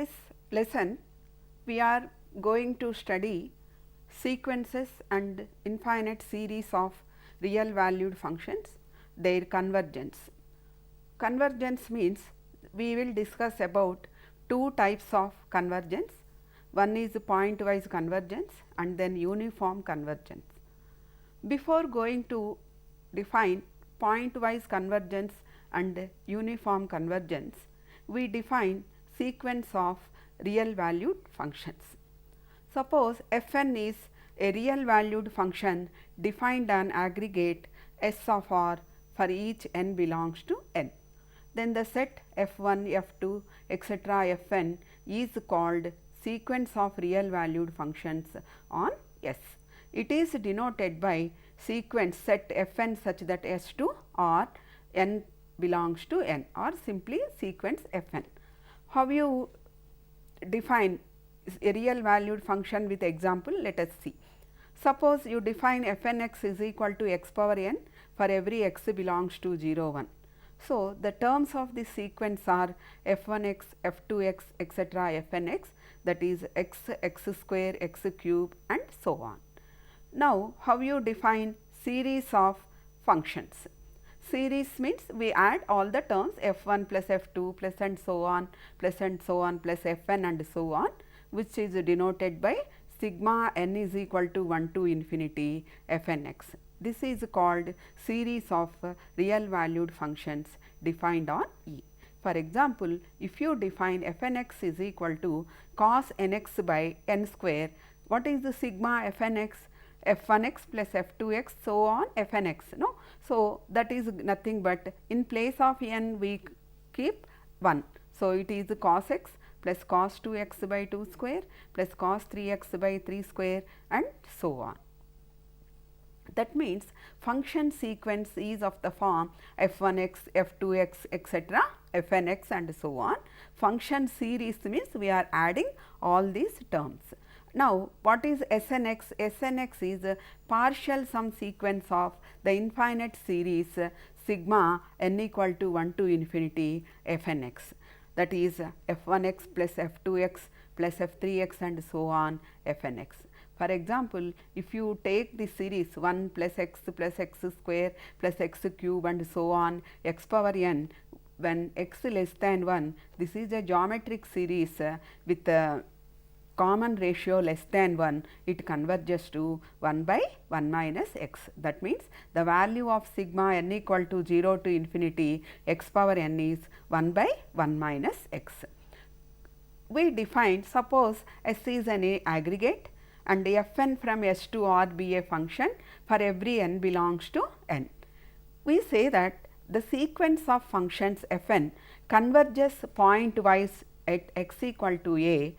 this lesson, we are going to study sequences and infinite series of real valued functions, their convergence. Convergence means we will discuss about two types of convergence. One is pointwise convergence and then uniform convergence. Before going to define pointwise convergence and uniform convergence, we define sequence of real valued functions. Suppose f(n) is a real valued function defined on aggregate S of r for each n belongs to n. Then the set f1, f2, etc. f(n) is called sequence of real valued functions on S. It is denoted by sequence set f(n) such that S2 or n belongs to n, or simply sequence f(n). How you define a real valued function with example? Let us see. Suppose you define f(n)x is equal to x power n for every x belongs to 0, 1. So, the terms of this sequence are f1x, f2x, etc. f(n)x, that is x, x square, x cube and so on. Now, how you define series of functions? Series means we add all the terms f1 plus f2 plus and so on plus fn and so on, which is denoted by sigma n is equal to 1 to infinity fnx. This is called series of real valued functions defined on E. For example, if you define fnx is equal to cos nx by n square, what is the sigma fnx? f1x plus f2x so on fnx. No? So, that is nothing but in place of n we keep 1. So, it is cos x plus cos 2x by 2 square plus cos 3x by 3 square and so on. That means function sequence is of the form f1x, f2x, etc., fnx and so on. Function series means we are adding all these terms. Now, what is Snx? Snx is a partial sum sequence of the infinite series sigma n equal to 1 to infinity fnx, that is f1x plus f2x plus f3x and so on fnx. For example, if you take the series 1 plus x square plus x cube and so on x power n, when x less than 1, this is a geometric series with common ratio less than 1, it converges to 1 by 1 minus x. That means the value of sigma n equal to 0 to infinity x power n is 1 by 1 minus x. We define, suppose S is an aggregate and fn from S to R be a function for every n belongs to n. We say that the sequence of functions fn converges pointwise at x equal to a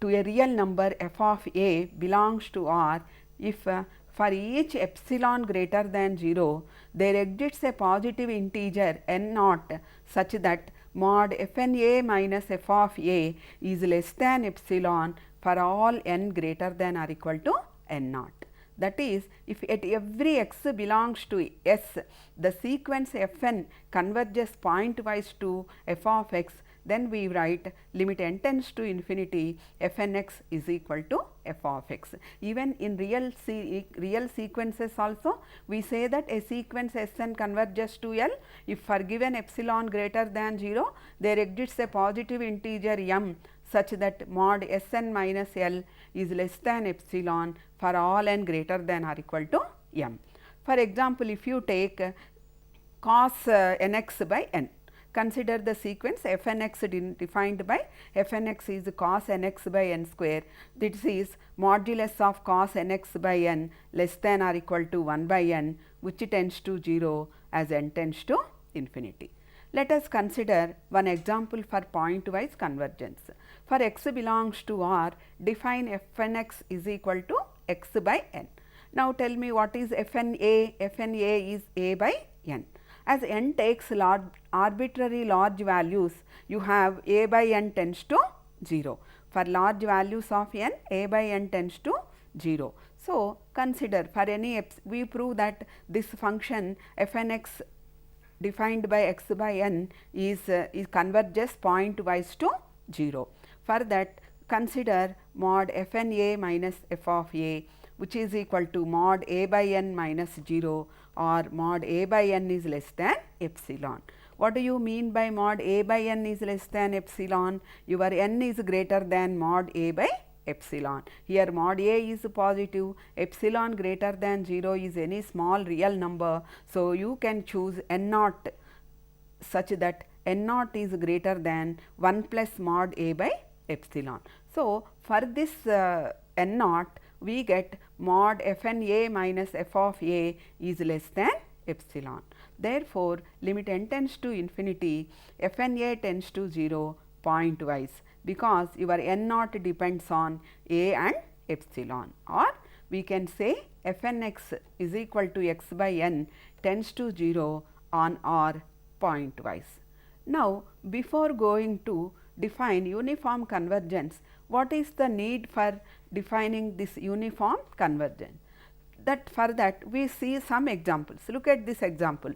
real number f of a belongs to R if for each epsilon greater than 0 there exists a positive integer n naught such that mod fn a minus f of a is less than epsilon for all n greater than or equal to n naught. That is, if at every x belongs to S, the sequence fn converges pointwise to f of x, then we write limit n tends to infinity fnx is equal to f of x. Even in real sequences also, we say that a sequence Sn converges to L if for given epsilon greater than 0, there exists a positive integer m such that mod Sn minus L is less than epsilon for all n greater than or equal to m. For example, if you take cos nx by n, consider the sequence fnx defined by fnx is cos nx by n square. This is modulus of cos nx by n less than or equal to 1 by n, which tends to 0 as n tends to infinity. Let us consider one example for pointwise convergence. For x belongs to R, define fnx is equal to x by n. Now, tell me what is fna? Fna is a by n. As n takes arbitrary large values, you have a by n tends to 0. For large values of n, a by n tends to 0. So, consider for any we prove that this function fnx defined by x by n is converges pointwise to 0. For that, consider mod fn a minus f of a, which is equal to mod a by n minus 0 or mod a by n is less than epsilon. What do you mean by mod a by n is less than epsilon? Your n is greater than mod a by epsilon. Here mod a is positive, epsilon greater than 0 is any small real number. So, you can choose n naught such that n naught is greater than 1 plus mod a by epsilon. So, for this n naught we get mod fn a minus f of a is less than epsilon. Therefore, limit n tends to infinity, fn a tends to 0 pointwise, because your n naught depends on a and epsilon, or we can say fn x is equal to x by n tends to 0 on or pointwise. Now, before going to define uniform convergence, what is the need for defining this uniform convergence? That for that we see some examples. Look at this example.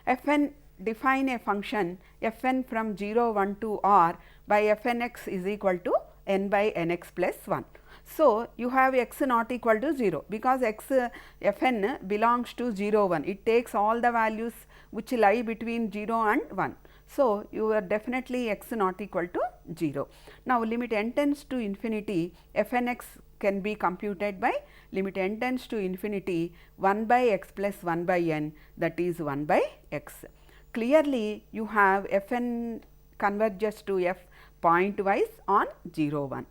Fn, define a function fn from 0 1 to r by fn x is equal to n by nx plus 1. So, you have x not equal to 0, because x fn belongs to 0 1, it takes all the values which lie between 0 and 1. So, you are definitely x not equal to 0. Now, limit n tends to infinity, fn x can be computed by limit n tends to infinity 1 by x plus 1 by n, that is 1 by x. Clearly, you have fn converges to f pointwise on 0 1,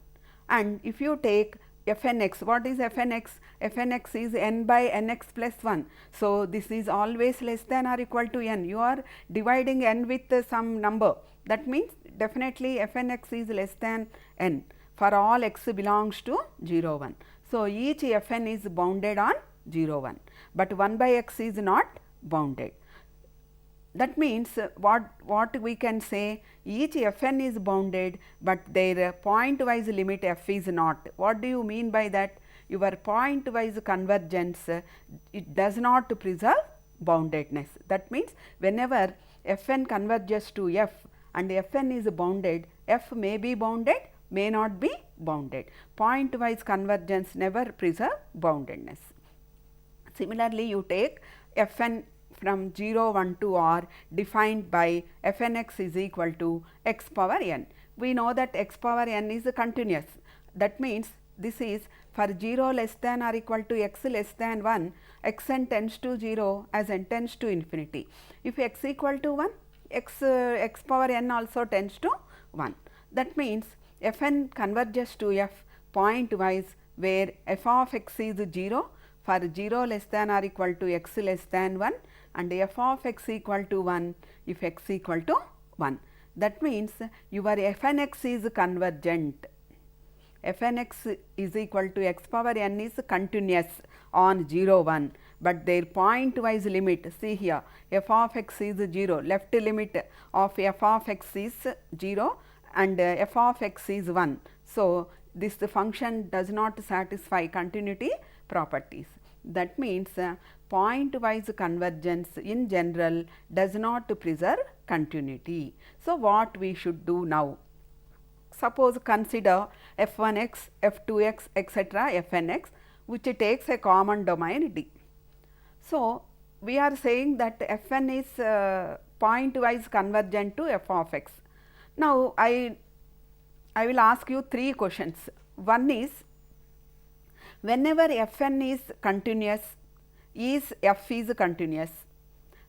and if you take fn x, what is fn x? Fn x is n by nx plus 1. So, this is always less than or equal to n. You are dividing n with some number, that means definitely fn x is less than n for all x belongs to 0 1. So, each fn is bounded on 0 1, but 1 by x is not bounded. That means, what we can say, each fn is bounded, but their pointwise limit f is not. What do you mean by that? Your pointwise convergence, it does not preserve boundedness. That means, whenever fn converges to f and fn is bounded, f may be bounded, may not be bounded. Pointwise convergence never preserve boundedness. Similarly, you take fn from 0 1 to r defined by fn x is equal to x power n. We know that x power n is continuous. That means, this is for 0 less than or equal to x less than 1, x n tends to 0 as n tends to infinity. If x equal to 1, x power n also tends to 1. That means, fn converges to f pointwise, where f of x is 0 for 0 less than or equal to x less than 1, and f of x equal to 1 if x equal to 1. That means, your fn x is convergent. Fn x is equal to x power n is continuous on 0 1, but their pointwise limit, see here, f of x is 0, left limit of f of x is 0 and f of x is 1. So, this function does not satisfy continuity properties. That means, pointwise convergence in general does not preserve continuity. So, what we should do now? Suppose consider f1 x, f2 x, etc. fn x, which takes a common domain D. So, we are saying that fn is pointwise convergent to f of x. Now, I will ask you 3 questions. One is, whenever fn is continuous, is f is continuous.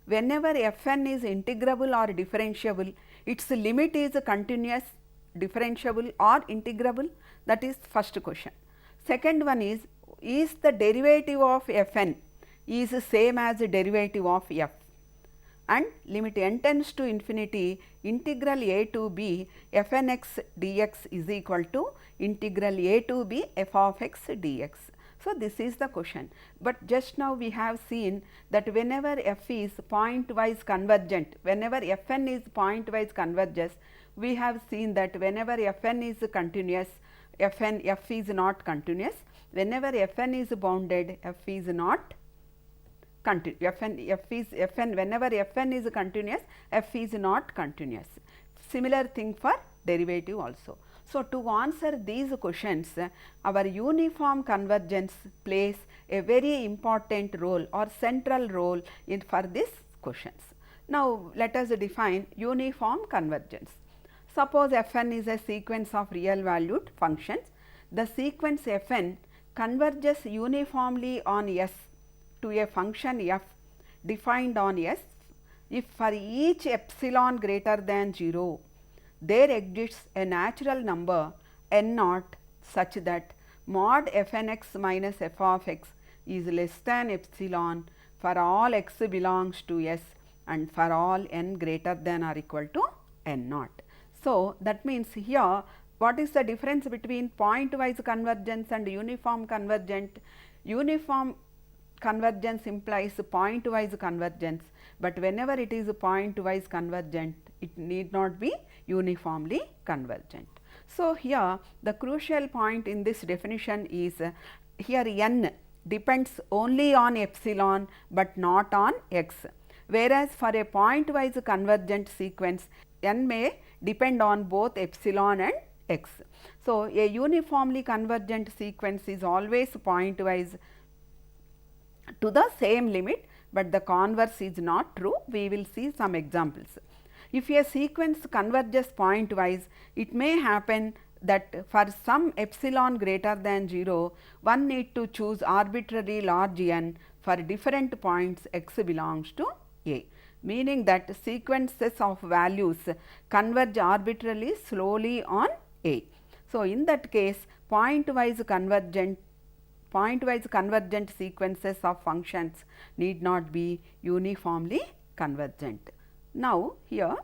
Whenever fn is integrable or differentiable, its limit is continuous, differentiable or integrable. That is first question. Second one is the derivative of fn is same as the derivative of f, and limit n tends to infinity, integral a to b fn x dx is equal to integral a to b f of x dx. So, this is the question, but just now we have seen that whenever f is pointwise convergent, whenever fn is pointwise converges, we have seen that whenever fn is continuous, f is not continuous. Whenever fn is bounded, f is not continuous. Whenever fn is continuous, f is not continuous. Similar thing for derivative also. So, to answer these questions, our uniform convergence plays a very important role or central role for these questions. Now, let us define uniform convergence. Suppose Fn is a sequence of real valued functions. The sequence Fn converges uniformly on S to a function f defined on S if for each epsilon greater than 0 there exists a natural number n naught such that mod f n x minus f of x is less than epsilon for all x belongs to S and for all n greater than or equal to n naught. So, that means here what is the difference between pointwise convergence and uniform convergent? Uniform convergence implies pointwise convergence, but whenever it is pointwise convergent, it need not be uniformly convergent. So, here the crucial point in this definition is here n depends only on epsilon, but not on x, whereas for a pointwise convergent sequence n may depend on both epsilon and x. So, a uniformly convergent sequence is always pointwise to the same limit, but the converse is not true. We will see some examples. If a sequence converges pointwise, it may happen that for some epsilon greater than 0, one need to choose arbitrary large n for different points x belongs to A, meaning that sequences of values converge arbitrarily slowly on A. So, in that case pointwise convergent sequences of functions need not be uniformly convergent. Now, here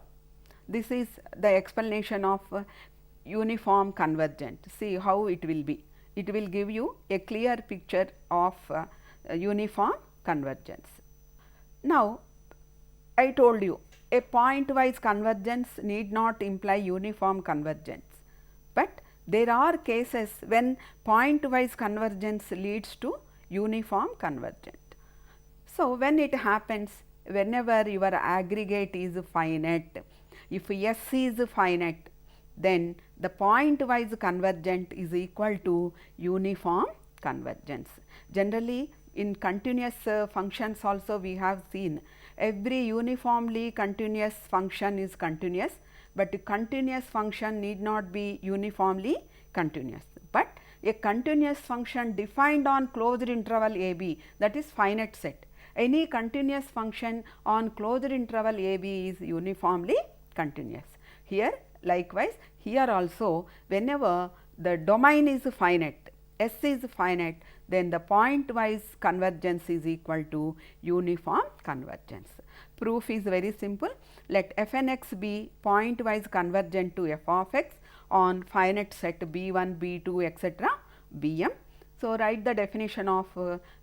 this is the explanation of uniform convergent. See how it will be. It will give you a clear picture of uniform convergence. Now, I told you a pointwise convergence need not imply uniform convergence, but there are cases when pointwise convergence leads to uniform convergent. So, when it happens, whenever your aggregate is finite, if S is finite, then the pointwise convergent is equal to uniform convergence. Generally, in continuous functions also we have seen every uniformly continuous function is continuous, but a continuous function need not be uniformly continuous, but a continuous function defined on closed interval a b, that is finite set. Any continuous function on closed interval a b is uniformly continuous. Here likewise, here also whenever the domain is finite, S is finite, then the pointwise convergence is equal to uniform convergence. Proof is very simple. Let f n x be pointwise convergent to f of x on finite set b1, b2, etc., bm. So, write the definition of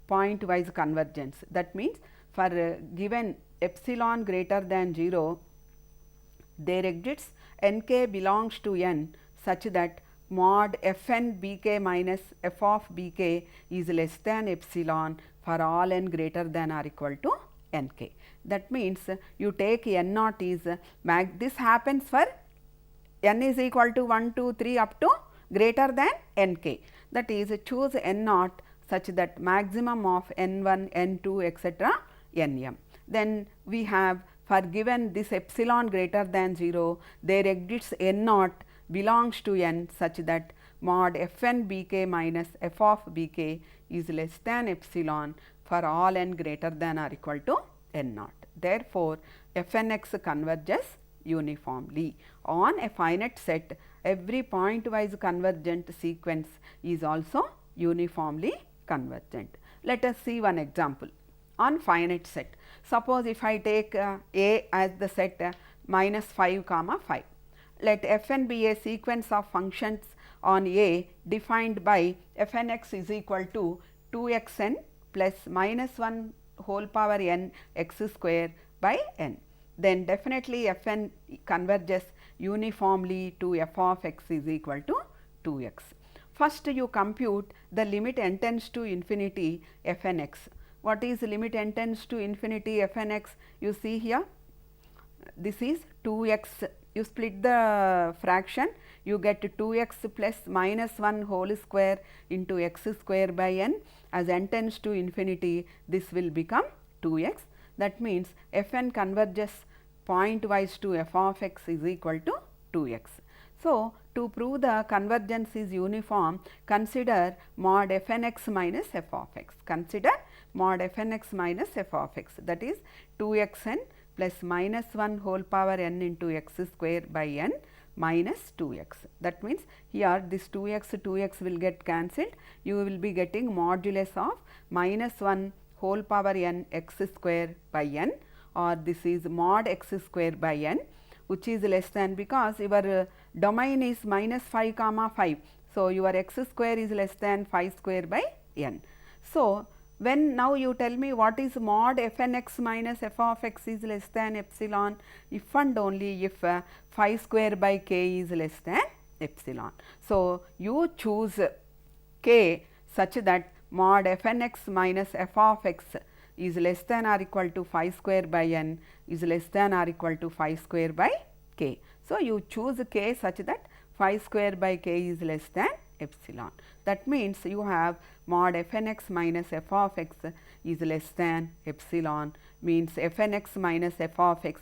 pointwise convergence. That means, for given epsilon greater than 0, there exists n k belongs to n such that mod f n b k minus f of b k is less than epsilon for all n greater than or equal to n k. That means, you take n naught is this happens for n is equal to 1, 2, 3 up to greater than n k. That is, choose n naught such that maximum of n 1, n 2, etc., n m. Then we have, for given this epsilon greater than 0, there exists n naught belongs to n such that mod f n b k minus f of b k is less than epsilon for all n greater than or equal to n naught. Therefore, f n x converges uniformly. On a finite set, every pointwise convergent sequence is also uniformly convergent. Let us see one example on finite set. Suppose if I take A as the set minus 5 comma 5. Let f n be a sequence of functions on A defined by f n x is equal to 2 x n plus minus 1 whole power n x square by n. Then definitely f n converges uniformly to f of x is equal to 2 x. First you compute the limit n tends to infinity f n x. What is limit n tends to infinity f n x? You see here, this is 2 x you split the fraction, you get 2x plus minus 1 whole square into x square by n. As n tends to infinity, this will become 2x. That means Fn converges pointwise to f of x is equal to 2x. So, to prove the convergence is uniform, consider mod Fnx minus f of x. Consider mod Fnx minus f of x, that is 2xn plus minus 1 whole power n into x square by n minus 2x. That means, here this 2x will get cancelled. You will be getting modulus of minus 1 whole power n x square by n, or this is mod x square by n, which is less than, because your domain is minus 5 comma 5. So, your x square is less than 5 square by n. So, when now you tell me what is mod Fnx minus f of x is less than epsilon, if and only if 5 square by k is less than epsilon. So, you choose k such that mod Fnx minus f of x is less than or equal to 5 square by n is less than or equal to 5 square by k. So, you choose k such that 5 square by k is less than epsilon. That means, you have mod Fnx minus f of x is less than epsilon, means Fnx minus f of x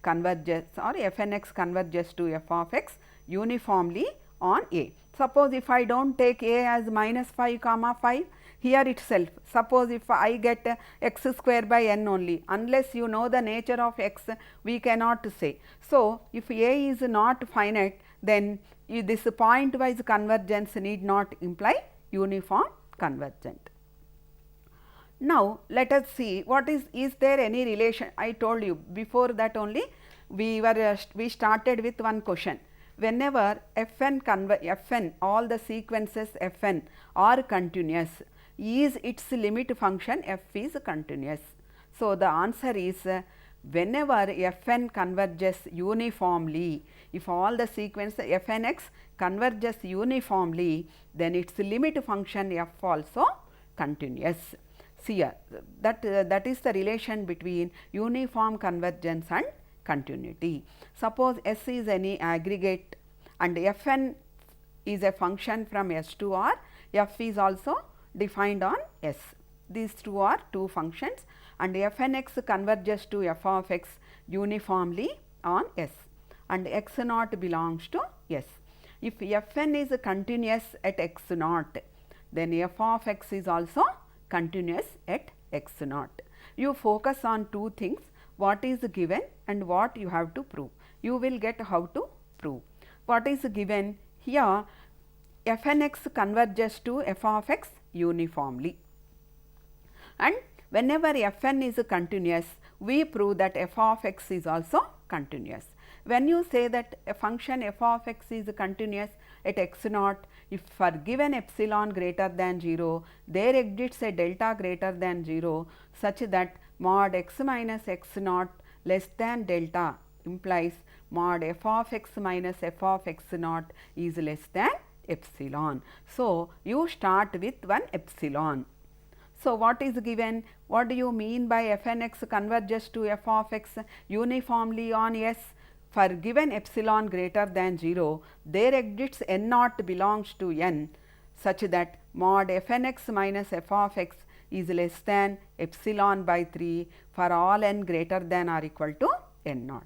converges, or Fnx converges to f of x uniformly on A. Suppose if I do not take A as minus 5 comma 5, here itself, suppose if I get x square by n only, unless you know the nature of x, we cannot say. So, if A is not finite, then this pointwise convergence need not imply uniform convergent. Now, let us see what is there any relation. I told you before that only we started with one question. Whenever Fn all the sequences Fn are continuous, is its limit function f is continuous. So, the answer is whenever Fn converges uniformly, if all the sequence Fnx converges uniformly, then its limit function f also continuous. See here, that is the relation between uniform convergence and continuity. Suppose S is any aggregate and Fn is a function from S to R, f is also defined on S. These two are two functions, and Fnx converges to f of x uniformly on S, and x naught belongs to S. If Fn is continuous at x naught, then f of x is also continuous at x naught. You focus on two things, what is given and what you have to prove. You will get how to prove. What is given here, Fnx converges to f of x uniformly, and whenever Fn is continuous, we prove that f of x is also continuous. When you say that a function f of x is continuous at x naught, if for given epsilon greater than 0, there exists a delta greater than 0, such that mod x minus x naught less than delta implies mod f of x minus f of x naught is less than epsilon. So, you start with one epsilon. So, what is given? What do you mean by Fnx converges to f of x uniformly on S? For given epsilon greater than 0, there exists n naught belongs to n, such that mod Fnx minus f of x is less than epsilon by 3 for all n greater than or equal to n naught.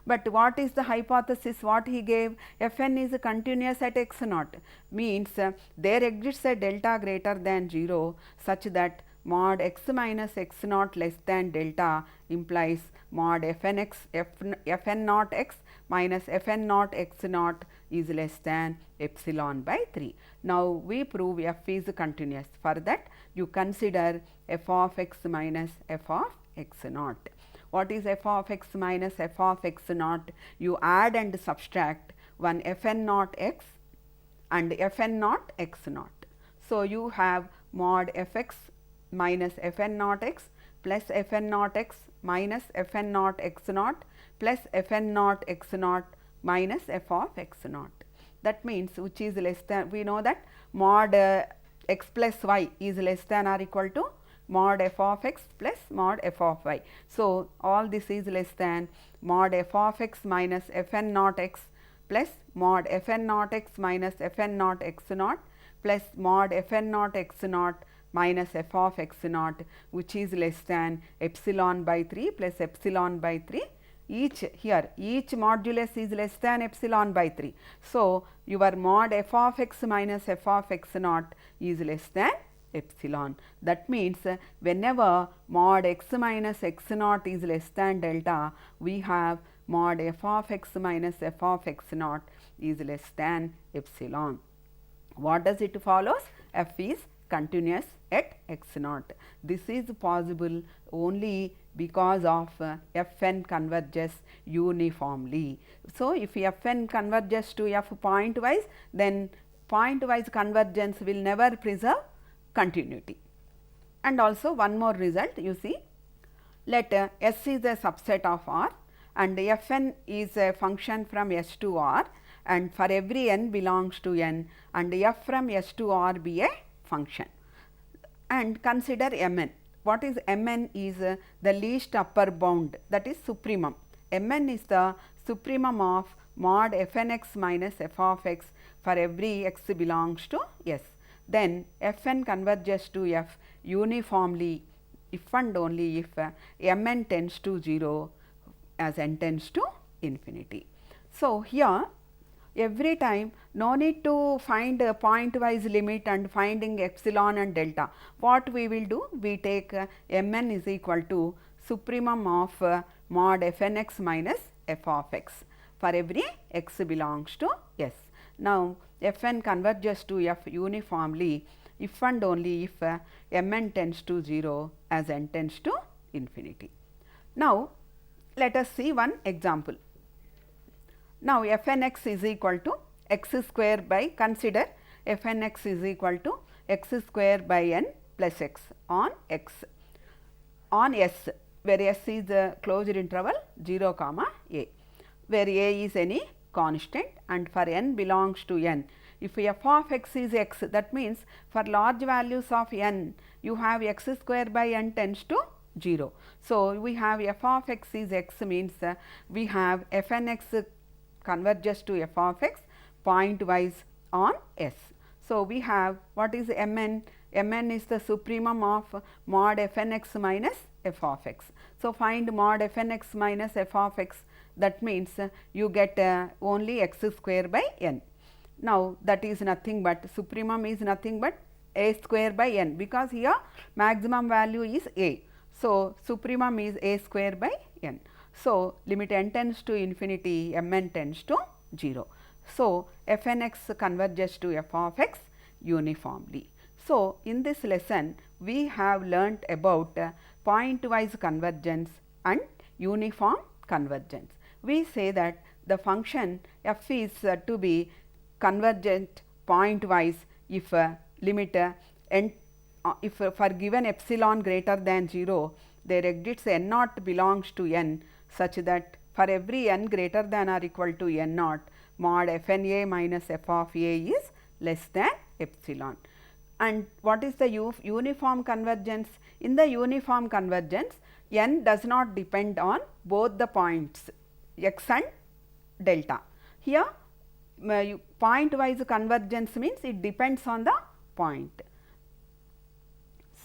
But what is the hypothesis what he gave? Fn is continuous at x naught, means there exists a delta greater than 0, such that mod x minus x naught less than delta implies mod Fn naught x minus Fn naught x naught is less than epsilon by 3. Now, we prove f is continuous. For that, you consider f of x minus f of x naught. What is f of x minus f of x naught? You add and subtract one Fn naught x and Fn naught x naught. So, you have mod fx minus Fn naught x plus Fn naught x minus Fn naught x naught plus Fn naught x naught minus f of x naught. That means, which is less than, we know that mod x plus y is less than or equal to mod f of x plus mod f of y. So, all this is less than mod f of x minus f n naught x plus mod f n naught x minus f n naught x naught plus mod f n naught x naught minus f of x naught, which is less than epsilon by 3 plus epsilon by 3. Each modulus is less than epsilon by 3. So, your mod f of x minus f of x naught is less than epsilon. That means, whenever mod x minus x naught is less than delta, we have mod f of x minus f of x naught is less than epsilon. What does it follows? F is continuous at x naught. This is possible only because of f n converges uniformly. So, if f n converges to f pointwise, then pointwise convergence will never preserve continuity. And also one more result, you see, let S is a subset of R and f n is a function from S to R, and for every n belongs to n, and f from S to R be a function. And consider m n. What is m n? Is the least upper bound, that is supremum. M n is the supremum of mod f n x minus f of x for every x belongs to S. Then f n converges to f uniformly if and only if m n tends to 0 as n tends to infinity. So, here every time no need to find a pointwise limit and finding epsilon and delta. What we will do? We take m n is equal to supremum of mod f n x minus f of x for every x belongs to S. Now, f n converges to f uniformly if and only if m n tends to 0 as n tends to infinity. Now, let us see one example. Now, f n x is equal to x square by, consider f n x is equal to x square by n plus x on S, where S is the closed interval 0 comma a, where a is any constant and for n belongs to n. If f of x is x, that means for large values of n, you have x square by n tends to 0. So, we have f of x is x means we have f n x converges to f of x pointwise on S. So, we have what is m n? M n is the supremum of mod f n x minus f of x. So, find mod f n x minus f of x, that means you get only x square by n. Now, that is nothing but supremum is nothing but a square by n, because here maximum value is a. So, supremum is a square by n. So, limit n tends to infinity, m n tends to 0. So, f n x converges to f of x uniformly. So, in this lesson we have learnt about pointwise convergence and uniform convergence. We say that the function f is to be convergent pointwise if limit n if for given epsilon greater than 0, there exists n naught belongs to n, such that for every n greater than or equal to n naught, mod f n a minus f of a is less than epsilon. And what is the uniform convergence? In the uniform convergence, n does not depend on both the points x and delta. Here pointwise convergence means it depends on the point.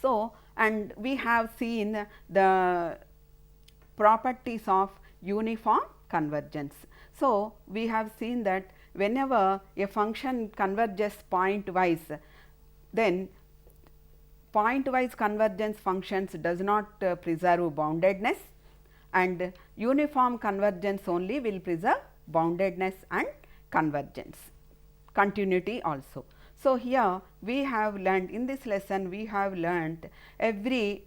So, and we have seen the properties of uniform convergence. So, we have seen that whenever a function converges pointwise, then pointwise convergence functions does not preserve boundedness, and uniform convergence only will preserve boundedness and convergence, continuity also. So, here we have learned, in this lesson we have learned every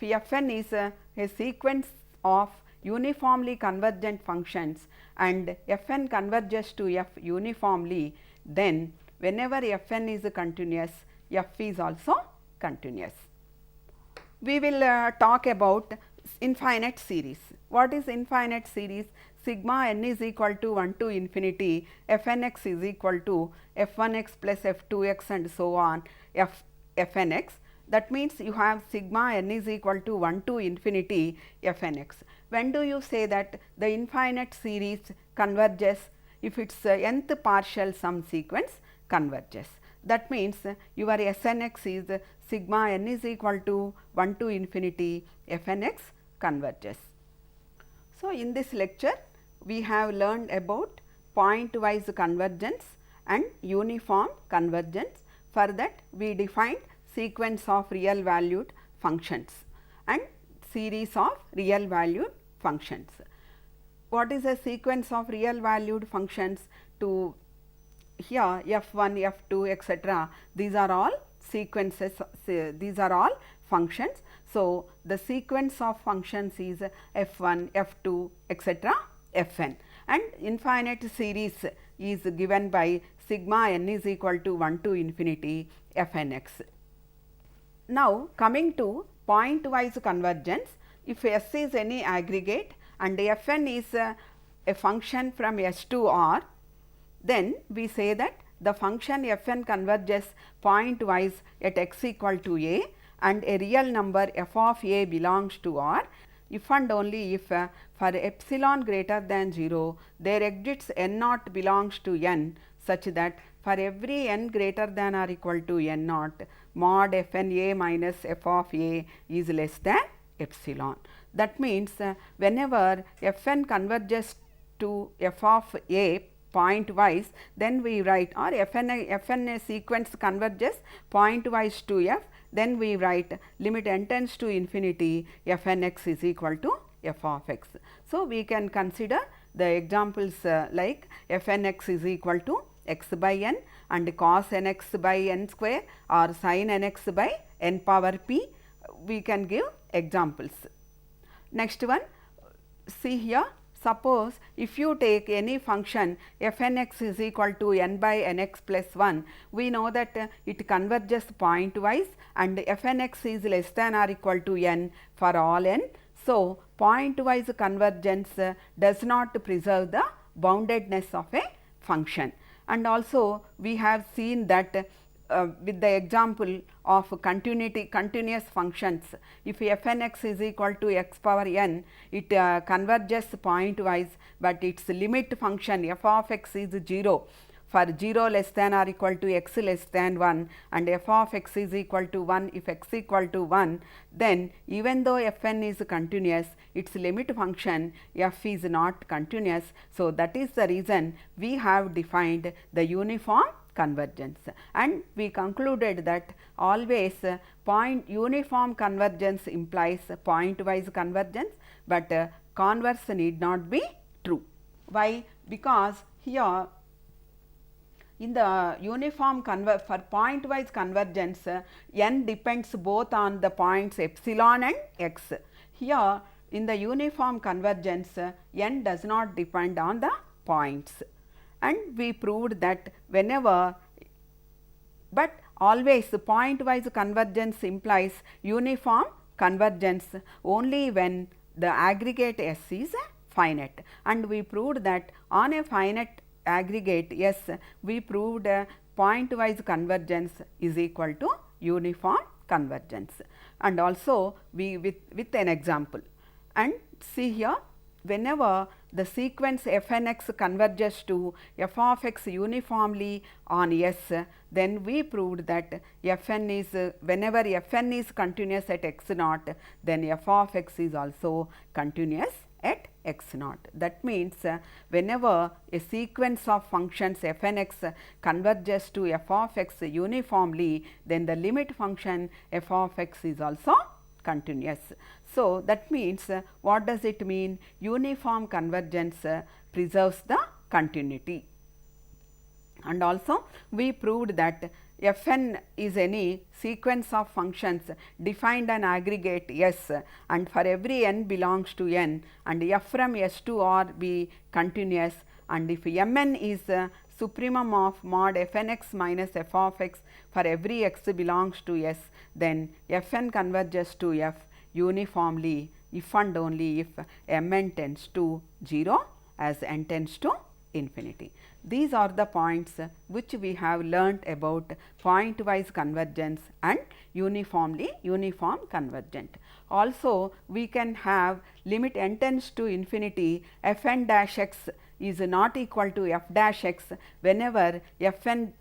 f n is a sequence of uniformly convergent functions and f n converges to f uniformly, then whenever f n is continuous, f is also continuous. We will talk about infinite series. What is infinite series? Sigma n is equal to 1 to infinity, f n x is equal to f 1 x plus f 2 x and so on f n x. That means you have sigma n is equal to 1 to infinity f n x. When do you say that the infinite series converges? If it is nth partial sum sequence converges. That means your S n x is sigma n is equal to 1 to infinity f n x converges. So, in this lecture we have learned about pointwise convergence and uniform convergence. For that we defined sequence of real valued functions and series of real valued functions. What is a sequence of real valued functions? To here f1, f2 etc. These are all sequences, these are all functions. So, the sequence of functions is f1, f2 etc. fn, and infinite series is given by sigma n is equal to 1 to infinity f n x. Now, coming to pointwise convergence, if S is any aggregate and f n is a function from S to R, then we say that the function f n converges pointwise at x equal to a, and a real number f of a belongs to R if and only if for epsilon greater than 0 there exists n naught belongs to n, such that for every n greater than or equal to n naught, mod f n a minus f of a is less than epsilon. That means whenever f n converges to f of a pointwise, then we write, or f n sequence converges pointwise to f, then we write limit n tends to infinity f n x is equal to f of x. So, we can consider the examples like f n x is equal to x by n and cos n x by n square or sin n x by n power p. We can give examples. Next one, see here, suppose if you take any function f n x is equal to n by n x plus 1, we know that it converges pointwise and f n x is less than or equal to n for all n. So, pointwise convergence does not preserve the boundedness of a function. And also we have seen that with the example of continuous functions, if f n x is equal to x power n, it converges pointwise, but its limit function f of x is 0 for 0 less than or equal to x less than 1, and f of x is equal to 1 if x equal to 1, then even though f n is continuous, its limit function f is not continuous. So, that is the reason we have defined the uniform convergence, and we concluded that always uniform convergence implies pointwise convergence, but converse need not be true. Why? Because here in the uniform for pointwise convergence, n depends both on the points epsilon and x. Here in the uniform convergence, n does not depend on the points, and we proved that whenever, but always pointwise convergence implies uniform convergence only when the aggregate S is finite, and we proved that on a finite aggregate S, we proved pointwise convergence is equal to uniform convergence. And also we with an example, and see here, whenever the sequence f n x converges to f of x uniformly on S, then we proved that f n is whenever f n is continuous at x naught, then f of x is also continuous at x naught. That means whenever a sequence of functions f n x converges to f of x uniformly, then the limit function f of x is also continuous. So, that means what does it mean? Uniform convergence preserves the continuity. And also we proved that f n is any sequence of functions defined an aggregate S, and for every n belongs to n, and f from S to R be continuous, and if m n is supremum of mod f n x minus f of x for every x belongs to S, then f n converges to f uniformly if and only if m n tends to 0 as n tends to infinity. These are the points which we have learnt about pointwise convergence and uniform convergent. Also, we can have limit n tends to infinity f n dash x is not equal to f dash x whenever f n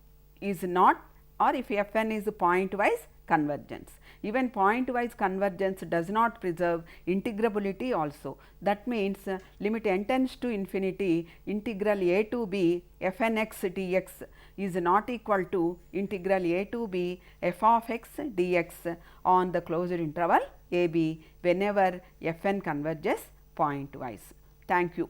is not, or if f n is pointwise convergence. Even pointwise convergence does not preserve integrability also. That means limit n tends to infinity integral a to b f n x dx is not equal to integral a to b f of x dx on the closed interval a b whenever f n converges pointwise. Thank you.